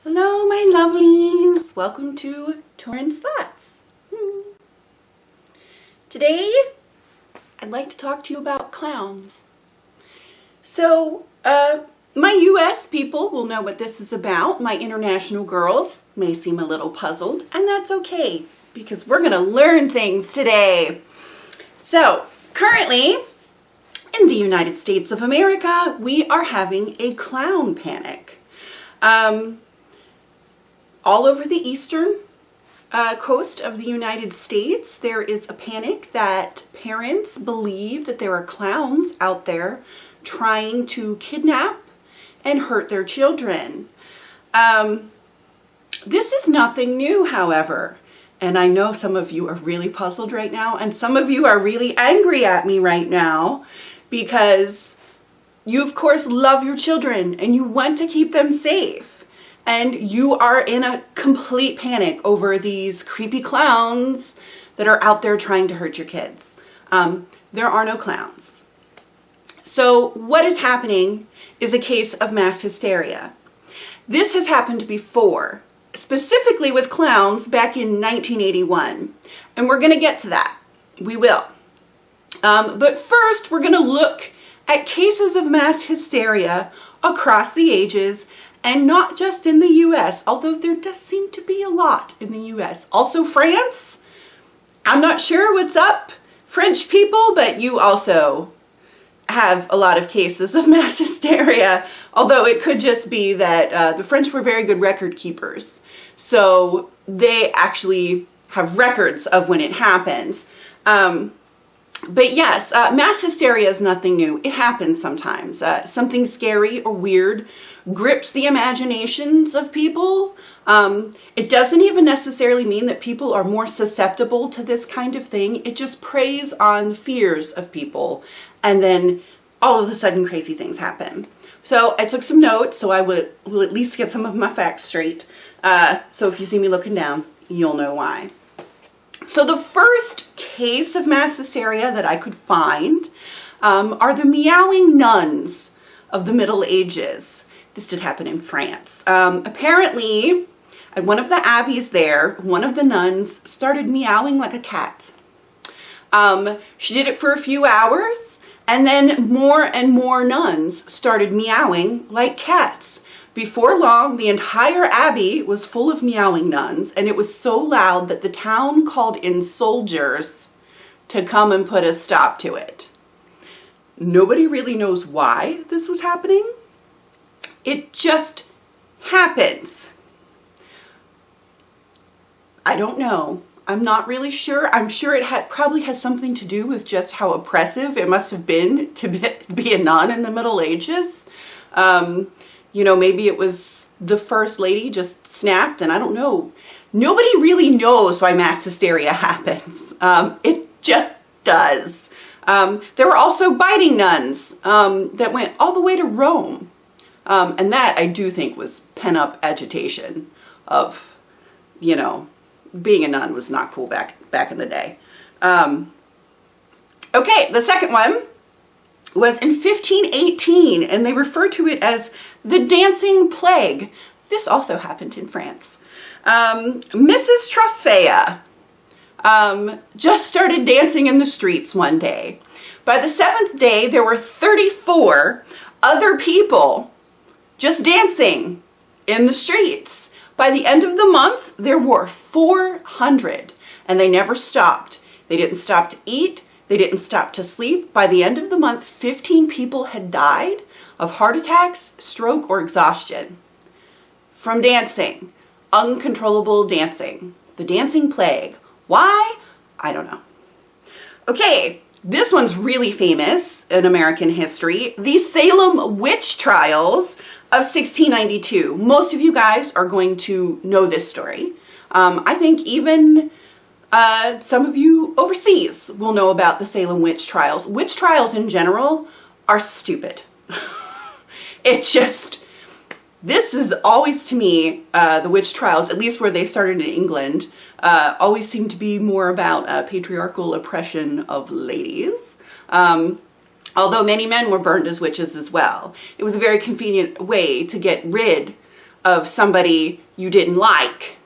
Hello, my lovelies. Welcome to Torrin's Thoughts. Today, I'd like to talk to you about clowns. So, my US people will know what this is about. My international girls may seem a little puzzled, and that's okay, because we're going to learn things today. So, currently, in the United States of America, we are having a clown panic. All over the eastern coast of the United States, there is a panic that parents believe that there are clowns out there trying to kidnap and hurt their children. This is nothing new, however, and I know some of you are really puzzled right now, and some of you are really angry at me right now because you, of course, love your children and you want to keep them safe. And you are in a complete panic over these creepy clowns that are out there trying to hurt your kids. There are no clowns. So what is happening is a case of mass hysteria. This has happened before, specifically with clowns back in 1981. And we're going to get to that. We will. But first, we're going to look at cases of mass hysteria across the ages, and not just in the US, although there does seem to be a lot in the US. Also France, I'm not sure what's up, French people, but you also have a lot of cases of mass hysteria, although it could just be that the French were very good record keepers. So they actually have records of when it happens. But yes, mass hysteria is nothing new. It happens sometimes. Something scary or weird grips the imaginations of people. It doesn't even necessarily mean that people are more susceptible to this kind of thing. It just preys on the fears of people. And then all of a sudden crazy things happen. So I took some notes so I will at least get some of my facts straight. So if you see me looking down, you'll know why. So the first case of mass hysteria that I could find are the meowing nuns of the Middle Ages. This did happen in France. Apparently, at one of the abbeys there, one of the nuns started meowing like a cat. She did it for a few hours, and then more and more nuns started meowing like cats. Before long, the entire abbey was full of meowing nuns, and it was so loud that the town called in soldiers to come and put a stop to it. Nobody really knows why this was happening. It just happens. I don't know. I'm not really sure. I'm sure it probably has something to do with just how oppressive it must have been to be a nun in the Middle Ages. You know, maybe it was the first lady just snapped, and I don't know. Nobody really knows why mass hysteria happens. It just does. There were also biting nuns that went all the way to Rome. And that I do think was pent-up agitation of, you know, being a nun was not cool back in the day. Okay, the second one was in 1518, and they refer to it as the dancing plague. This also happened in France. Mrs. Troffea just started dancing in the streets one day. By the seventh day, there were 34 other people just dancing in the streets. By the end of the month, there were 400, and they never stopped. They didn't stop to eat. They didn't stop to sleep. By the end of the month, 15 people had died of heart attacks, stroke, or exhaustion from dancing. Uncontrollable dancing. The dancing plague. Why? I don't know. Okay, this one's really famous in American history. The Salem witch trials of 1692. Most of you guys are going to know this story. I think even some of you overseas will know about the Salem witch trials. Witch trials in general are stupid. This is always to me, the witch trials, at least where they started in England, always seem to be more about patriarchal oppression of ladies. Although many men were burned as witches as well. It was a very convenient way to get rid of somebody you didn't like.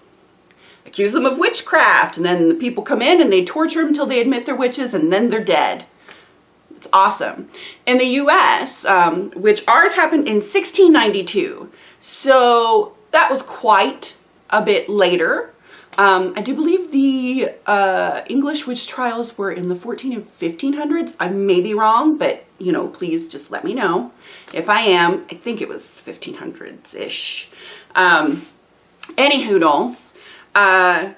Accuse them of witchcraft, and then the people come in and they torture them until they admit they're witches, and then they're dead. It's awesome. In the U.S., which ours happened in 1692, so that was quite a bit later. I do believe the English witch trials were in the 14 and 1500s. I may be wrong, but, you know, please just let me know. If I am, I think it was 1500s-ish. Any hoodles. What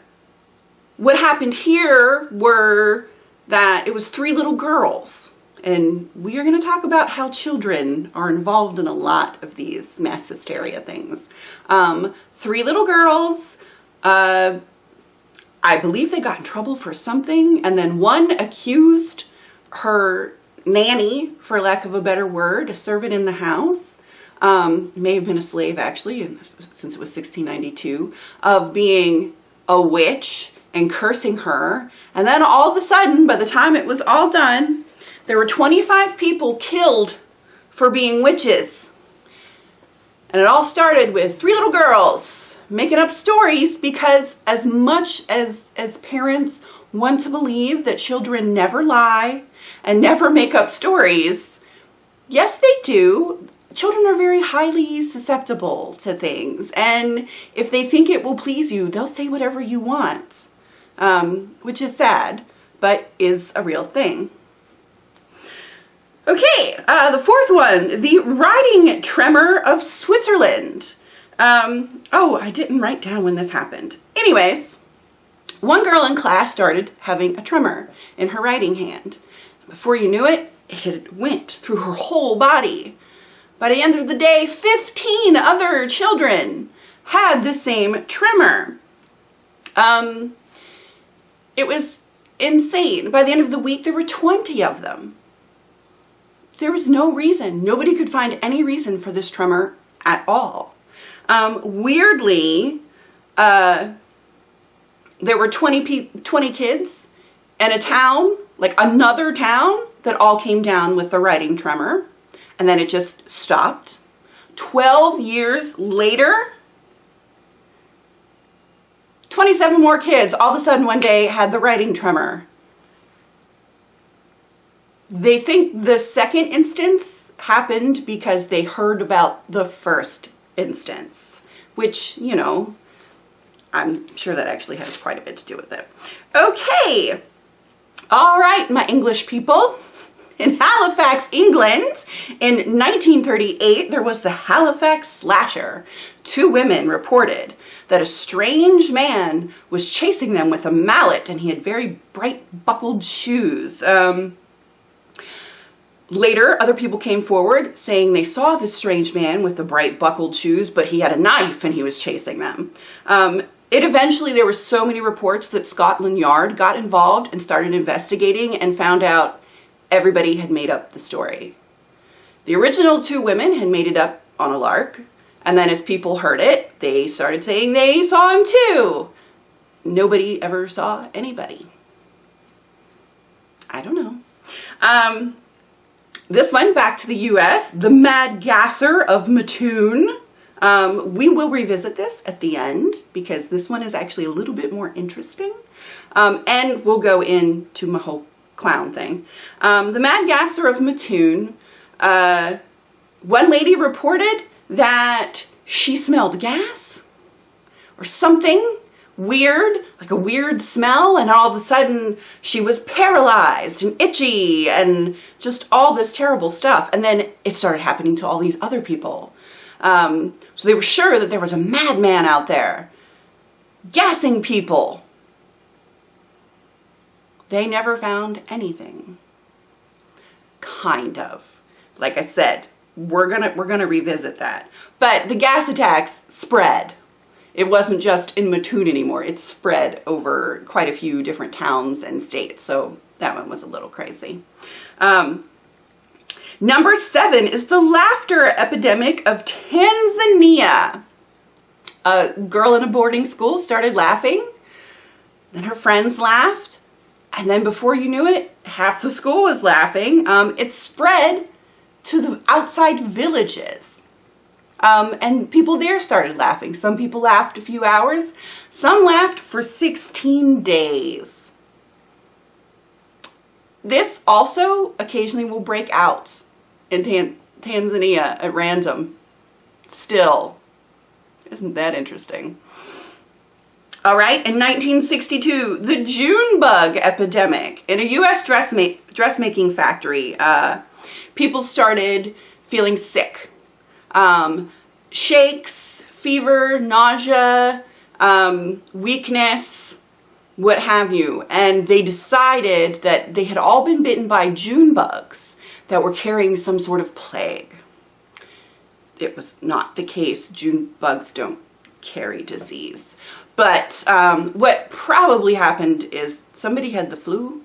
happened here were that it was 3 little girls. And we are going to talk about how children are involved in a lot of these mass hysteria things. 3 little girls, I believe they got in trouble for something, and then one accused her nanny, for lack of a better word, a servant in the house, may have been a slave actually, since it was 1692, of being a witch and cursing her. And then all of a sudden, by the time it was all done, there were 25 people killed for being witches. And it all started with 3 little girls making up stories, because as much as parents want to believe that children never lie and never make up stories, yes, they do. Children are very highly susceptible to things. And if they think it will please you, they'll say whatever you want, which is sad, but is a real thing. Okay, the 4th one, the riding tremor of Switzerland. Oh, I didn't write down when this happened. Anyways, one girl in class started having a tremor in her writing hand. Before you knew it, it had went through her whole body. By the end of the day, 15 other children had the same tremor. It was insane. By the end of the week, there were 20 of them. There was no reason. Nobody could find any reason for this tremor at all. Weirdly, there were 20 kids in a town, like another town, that all came down with the writing tremor, and then it just stopped. 12 years later, 27 more kids all of a sudden one day had the writing tremor. They think the second instance happened because they heard about the first instance, which, you know, I'm sure that actually has quite a bit to do with it. Okay. All right, my English people. In Halifax, England, in 1938, there was the Halifax Slasher. 2 women reported that a strange man was chasing them with a mallet, and he had very bright buckled shoes. Later, other people came forward saying they saw this strange man with the bright buckled shoes, but he had a knife and he was chasing them. There were so many reports that Scotland Yard got involved and started investigating and found out everybody had made up the story. The original 2 women had made it up on a lark, and then as people heard it, they started saying they saw him too. Nobody ever saw anybody. I don't know. This one, back to the U.S., the Mad Gasser of Mattoon. We will revisit this at the end because this one is actually a little bit more interesting. And we'll go into my whole clown thing. The Mad Gasser of Mattoon, one lady reported that she smelled gas or something weird, like a weird smell, and all of a sudden she was paralyzed and itchy and just all this terrible stuff. And then it started happening to all these other people. So they were sure that there was a madman out there gassing people. They never found anything. Kind of. Like I said, we're gonna revisit that. But the gas attacks spread. It wasn't just in Mattoon anymore. It spread over quite a few different towns and states. So that one was a little crazy. Number 7 is the laughter epidemic of Tanzania. A girl in a boarding school started laughing. Then her friends laughed. And then before you knew it, half the school was laughing. It spread to the outside villages. And people there started laughing. Some people laughed a few hours. Some laughed for 16 days. This also occasionally will break out in Tanzania at random. Still. Isn't that interesting? All right, in 1962, the June bug epidemic in a U.S. dressmaking factory. People started feeling sick. Shakes, fever, nausea, weakness, what have you. And they decided that they had all been bitten by June bugs that were carrying some sort of plague. It was not the case. June bugs don't carry disease. But what probably happened is somebody had the flu,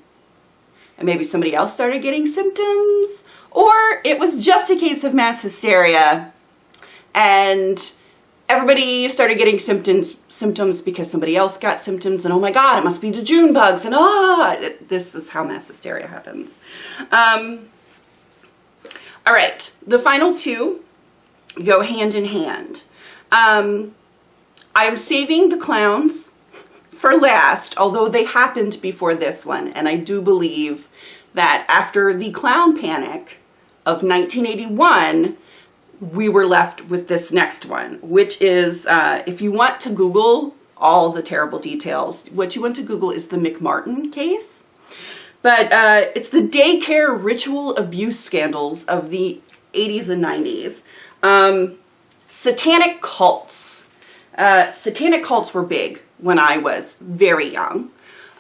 and maybe somebody else started getting symptoms, or it was just a case of mass hysteria, and everybody started getting symptoms because somebody else got symptoms, and oh my God, it must be the June bugs, and this is how mass hysteria happens. All right, the final two go hand in hand. I was saving the clowns for last, although they happened before this one, and I do believe that after the clown panic of 1981, we were left with this next one, which is, if you want to Google all the terrible details, what you want to Google is the McMartin case. But it's the daycare ritual abuse scandals of the 80s and 90s. Satanic cults. Satanic cults were big when I was very young.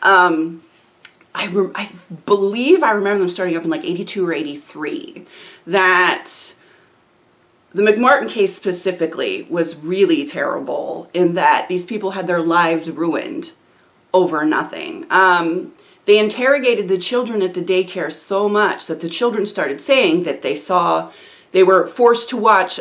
I believe I remember them starting up in like 82 or 83. That the McMartin case specifically was really terrible in that these people had their lives ruined over nothing. They interrogated the children at the daycare so much that the children started saying that they were forced to watch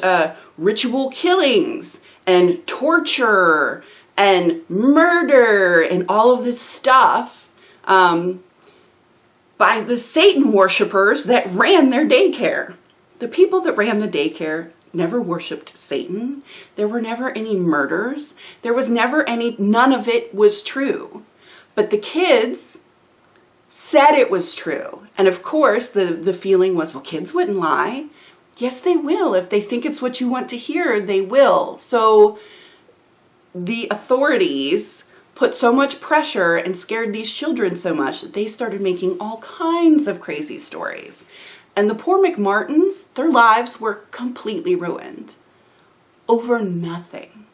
ritual killings and torture and murder and all of this stuff by the Satan worshipers that ran their daycare. The people that ran the daycare never worshipped Satan. There were never any murders. There was never none of it was true. But the kids said it was true. And of course, the feeling was, well, kids wouldn't lie. Yes, they will. If they think it's what you want to hear, they will. So the authorities put so much pressure and scared these children so much that they started making all kinds of crazy stories. And the poor McMartins, their lives were completely ruined over nothing.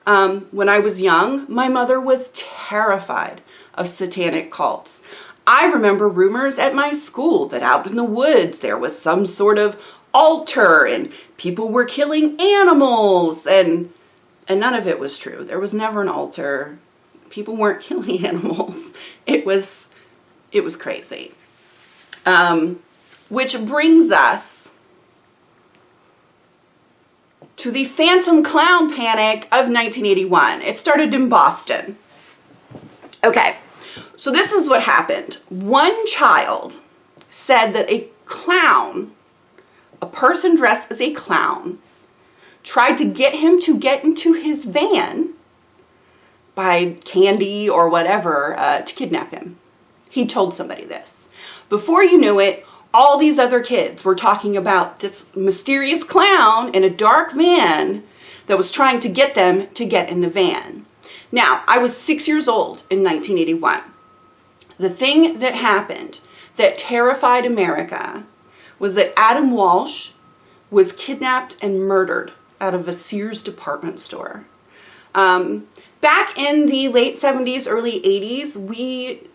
When I was young, my mother was terrified of satanic cults. I remember rumors at my school that out in the woods there was some sort of altar and people were killing animals, and none of it was true. There was never an altar. People weren't killing animals. It was crazy. Which brings us to the Phantom Clown Panic of 1981. It started in Boston. Okay, so this is what happened. One child said that a clown, a person dressed as a clown, tried to get him to get into his van by candy or whatever to kidnap him. He told somebody this. Before you knew it, all these other kids were talking about this mysterious clown in a dark van that was trying to get them to get in the van. Now, I was 6 years old in 1981. The thing that happened that terrified America was that Adam Walsh was kidnapped and murdered out of a Sears department store. Back in the late 70s, early 80s,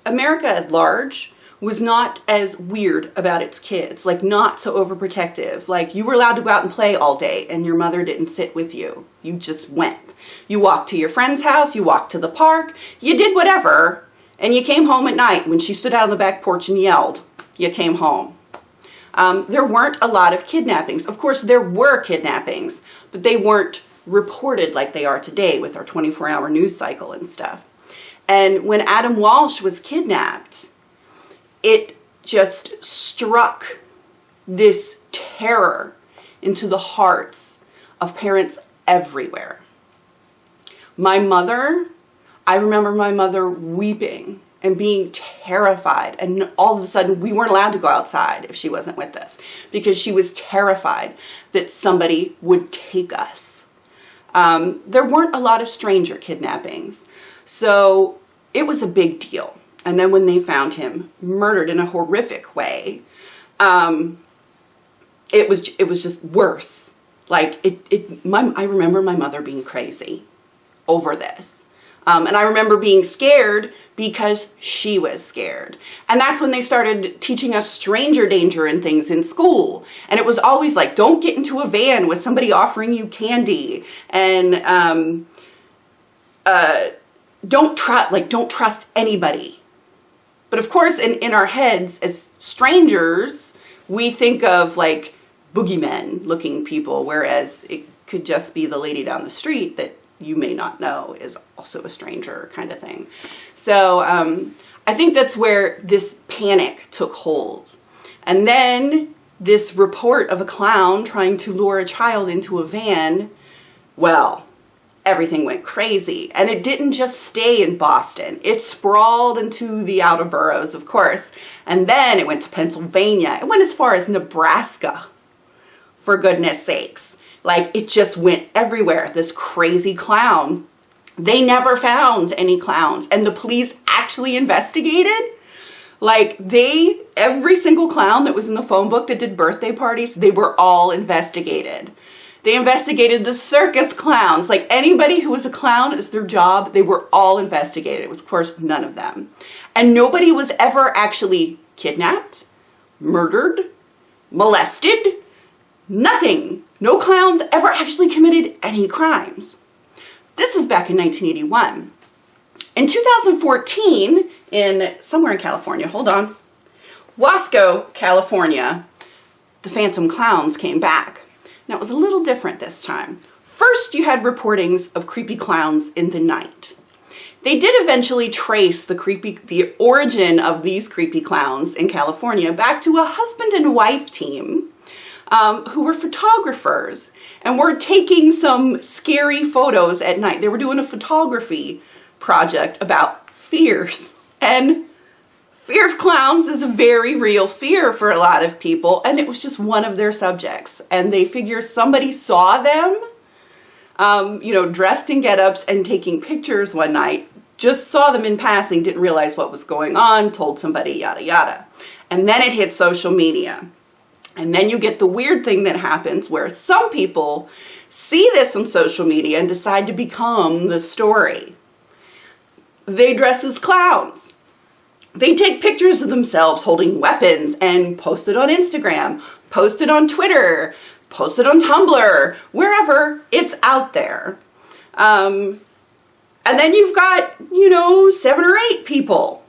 America at large was not as weird about its kids, like not so overprotective. Like you were allowed to go out and play all day and your mother didn't sit with you. You just went. You walked to your friend's house, you walked to the park, you did whatever, and you came home at night. When she stood out on the back porch and yelled, you came home. There weren't a lot of kidnappings. Of course, there were kidnappings, but they weren't reported like they are today with our 24-hour news cycle and stuff. And when Adam Walsh was kidnapped, it just struck this terror into the hearts of parents everywhere. I remember my mother weeping and being terrified, and all of a sudden we weren't allowed to go outside if she wasn't with us because she was terrified that somebody would take us. There weren't a lot of stranger kidnappings, so it was a big deal. And then when they found him murdered in a horrific way, it was just worse. Like I remember my mother being crazy over this. And I remember being scared because she was scared. And that's when they started teaching us stranger danger and things in school. And it was always like, don't get into a van with somebody offering you candy. And don't trust anybody. But of course, in our heads as strangers, we think of like boogeymen looking people, whereas it could just be the lady down the street that you may not know is also a stranger kind of thing. So I think that's where this panic took hold. And then this report of a clown trying to lure a child into a van, well, everything went crazy. And it didn't just stay in Boston. It sprawled into the outer boroughs, of course. And then it went to Pennsylvania. It went as far as Nebraska, for goodness sakes. Like, it just went everywhere, this crazy clown. They never found any clowns, and the police actually investigated. Like, every single clown that was in the phone book that did birthday parties, they were all investigated. They investigated the circus clowns. Like, anybody who was a clown as their job, they were all investigated. It was, of course, none of them. And nobody was ever actually kidnapped, murdered, molested, nothing. No clowns ever actually committed any crimes. This is back in 1981. In 2014, somewhere in California, Wasco, California, the Phantom Clowns came back. Now, it was a little different this time. First, you had reportings of creepy clowns in the night. They did eventually trace the origin of these creepy clowns in California back to a husband and wife team who were photographers and were taking some scary photos at night. They were doing a photography project about fears. And fear of clowns is a very real fear for a lot of people, and it was just one of their subjects. And they figure somebody saw them, dressed in get-ups and taking pictures one night, just saw them in passing, didn't realize what was going on, told somebody, yada, yada. And then it hit social media. And then you get the weird thing that happens where some people see this on social media and decide to become the story. They dress as clowns. They take pictures of themselves holding weapons and post it on Instagram, post it on Twitter, post it on Tumblr, wherever it's out there. And then you've got, 7 or 8 people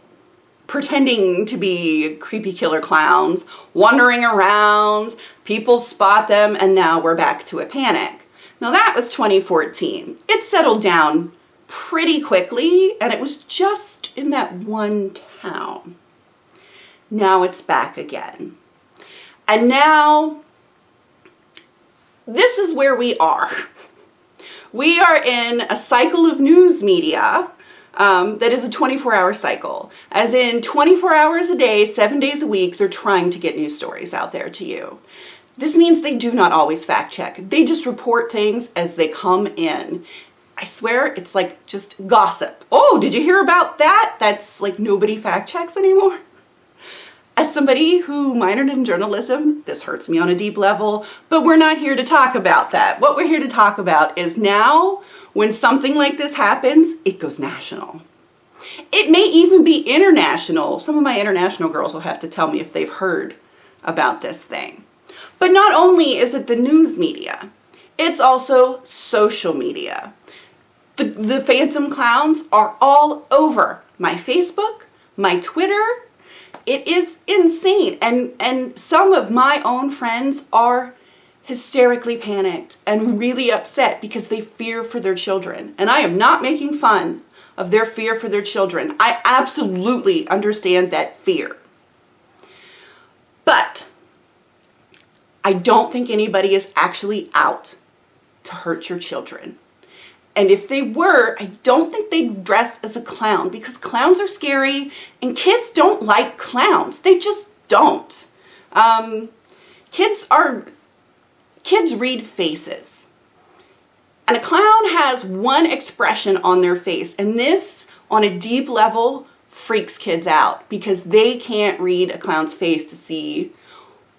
pretending to be creepy killer clowns, wandering around, people spot them, and now we're back to a panic. Now that was 2014. It settled down pretty quickly, and it was just in that one town. Now it's back again. And now, this is where we are. We are in a cycle of news media that is a 24-hour cycle. As in 24 hours a day, 7 days a week, they're trying to get news stories out there to you. This means they do not always fact check. They just report things as they come in. I swear it's like just gossip. Oh, did you hear about that? That's like nobody fact checks anymore. As somebody who minored in journalism, this hurts me on a deep level, but we're not here to talk about that. What we're here to talk about is now, when something like this happens, it goes national. It may even be international. Some of my international girls will have to tell me if they've heard about this thing. But not only is it the news media, it's also social media. The Phantom Clowns are all over my Facebook, my Twitter. It is insane. And some of my own friends are hysterically panicked and really upset because they fear for their children. And I am not making fun of their fear for their children. I absolutely understand that fear. But I don't think anybody is actually out to hurt your children. And if they were, I don't think they'd dress as a clown, because clowns are scary and kids don't like clowns. They just don't. Kids read faces. And a clown has one expression on their face, and this, on a deep level, freaks kids out because they can't read a clown's face to see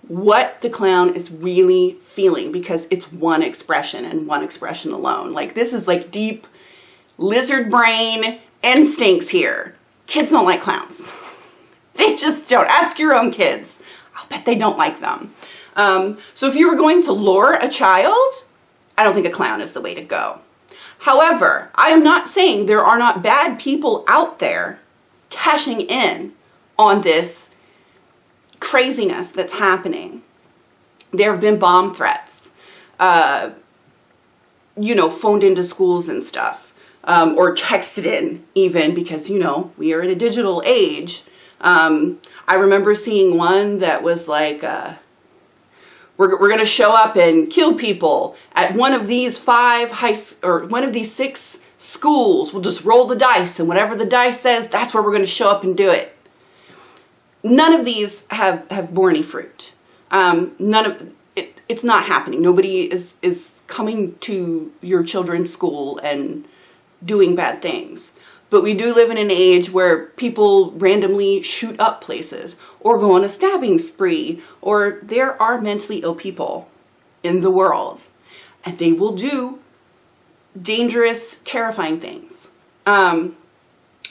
what the clown is really feeling, because it's one expression and one expression alone. Like, this is like deep lizard brain instincts here. Kids don't like clowns. They just don't. Ask your own kids. I'll bet they don't like them. So if you were going to lure a child, I don't think a clown is the way to go. However, I am not saying there are not bad people out there cashing in on this craziness that's happening. There have been bomb threats, phoned into schools and stuff, or texted in even, because, we are in a digital age. I remember seeing one that was like, we're going to show up and kill people at one of these 6 schools. We'll just roll the dice, and whatever the dice says, that's where we're going to show up and do it. None of these have borne any fruit. It's not happening. Nobody is coming to your children's school and doing bad things. But we do live in an age where people randomly shoot up places or go on a stabbing spree, or there are mentally ill people in the world, and they will do dangerous, terrifying things. And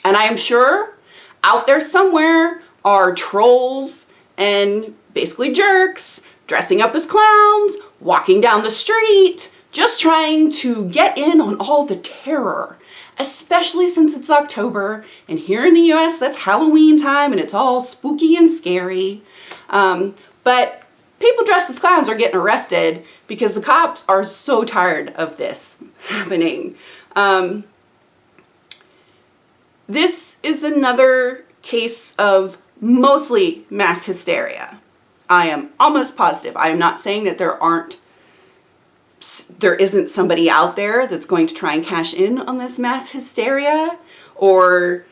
I am sure out there somewhere are trolls and basically jerks dressing up as clowns, walking down the street, just trying to get in on all the terror, especially since it's October, and here in the US that's Halloween time and it's all spooky and scary. But people dressed as clowns are getting arrested because the cops are so tired of this happening. This is another case of mostly mass hysteria. I am almost positive. I am not saying that there isn't somebody out there that's going to try and cash in on this mass hysteria, or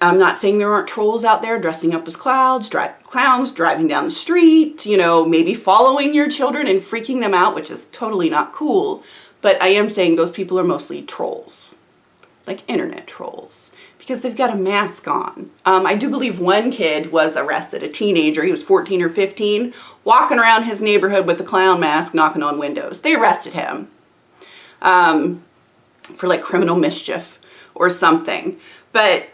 I'm not saying there aren't trolls out there dressing up as clowns driving down the street, maybe following your children and freaking them out, which is totally not cool. But I am saying those people are mostly trolls, like internet trolls, because they've got a mask on. I do believe one kid was arrested, a teenager. He was 14 or 15, walking around his neighborhood with a clown mask, knocking on windows. They arrested him for like criminal mischief or something. But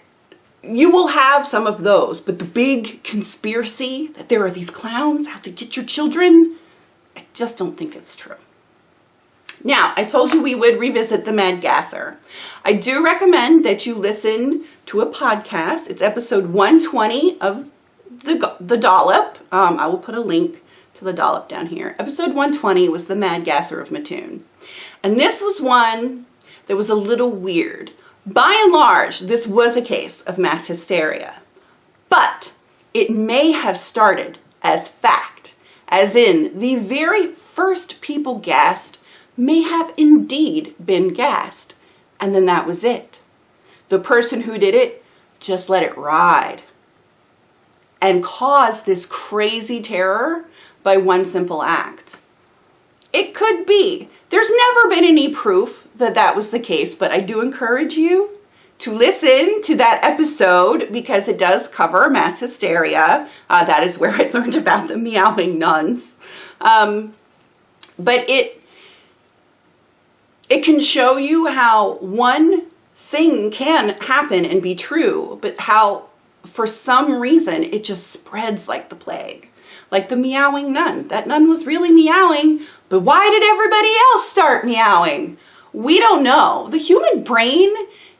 you will have some of those. But the big conspiracy that there are these clowns out to get your children, I just don't think it's true. Now, I told you we would revisit the Mad Gasser. I do recommend that you listen to a podcast. It's episode 120 of the Dollop. I will put a link to the Dollop down here. Episode 120 was the Mad Gasser of Mattoon. And this was one that was a little weird. By and large, this was a case of mass hysteria. But it may have started as fact, as in the very first people gassed may have indeed been gassed, and then that was it. The person who did it just let it ride and caused this crazy terror by one simple act. It could be. There's never been any proof that that was the case, but I do encourage you to listen to that episode because it does cover mass hysteria. That is where I learned about the meowing nuns. But it can show you how one thing can happen and be true, but how for some reason it just spreads like the plague. Like the meowing nun. That nun was really meowing, but why did everybody else start meowing? We don't know. The human brain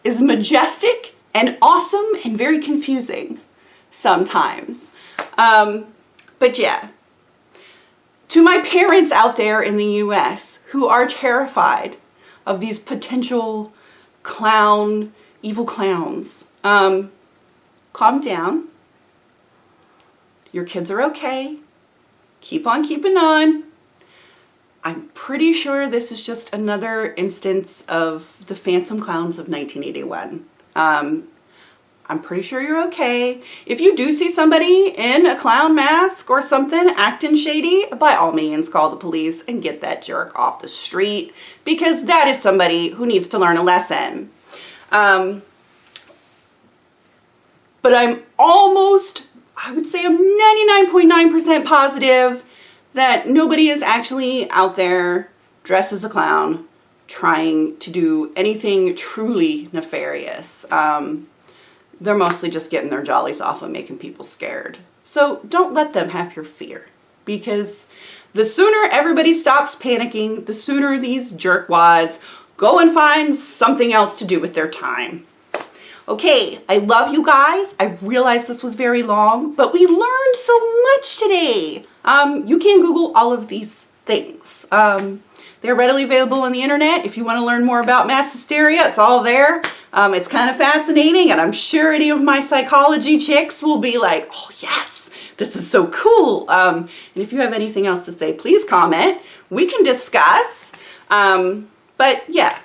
is majestic and awesome and very confusing sometimes. But yeah. To my parents out there in the US who are terrified of these potential evil clowns, calm down. Your kids are okay. Keep on keeping on. I'm pretty sure this is just another instance of the phantom clowns of 1981. I'm pretty sure you're okay. If you do see somebody in a clown mask or something acting shady, by all means call the police and get that jerk off the street, because that is somebody who needs to learn a lesson. But I'm almost, I would say I'm 99.9% positive that nobody is actually out there dressed as a clown trying to do anything truly nefarious. They're mostly just getting their jollies off and making people scared. So don't let them have your fear, because the sooner everybody stops panicking, the sooner these jerkwads go and find something else to do with their time. Okay, I love you guys. I realize this was very long, but we learned so much today. You can Google all of these things. They're readily available on the internet. If you want to learn more about mass hysteria, it's all there. It's kind of fascinating, and I'm sure any of my psychology chicks will be like, oh yes, this is so cool. And if you have anything else to say, please comment. We can discuss. But yeah,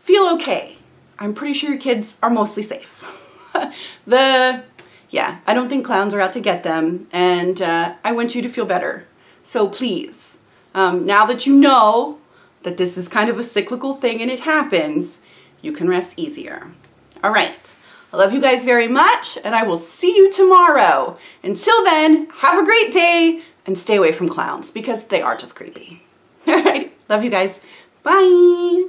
feel okay. I'm pretty sure your kids are mostly safe. Yeah, I don't think clowns are out to get them, and I want you to feel better. So please, now that you know that this is kind of a cyclical thing and it happens, you can rest easier. All right, I love you guys very much, and I will see you tomorrow. Until then, have a great day, and stay away from clowns, because they are just creepy. All right, love you guys. Bye.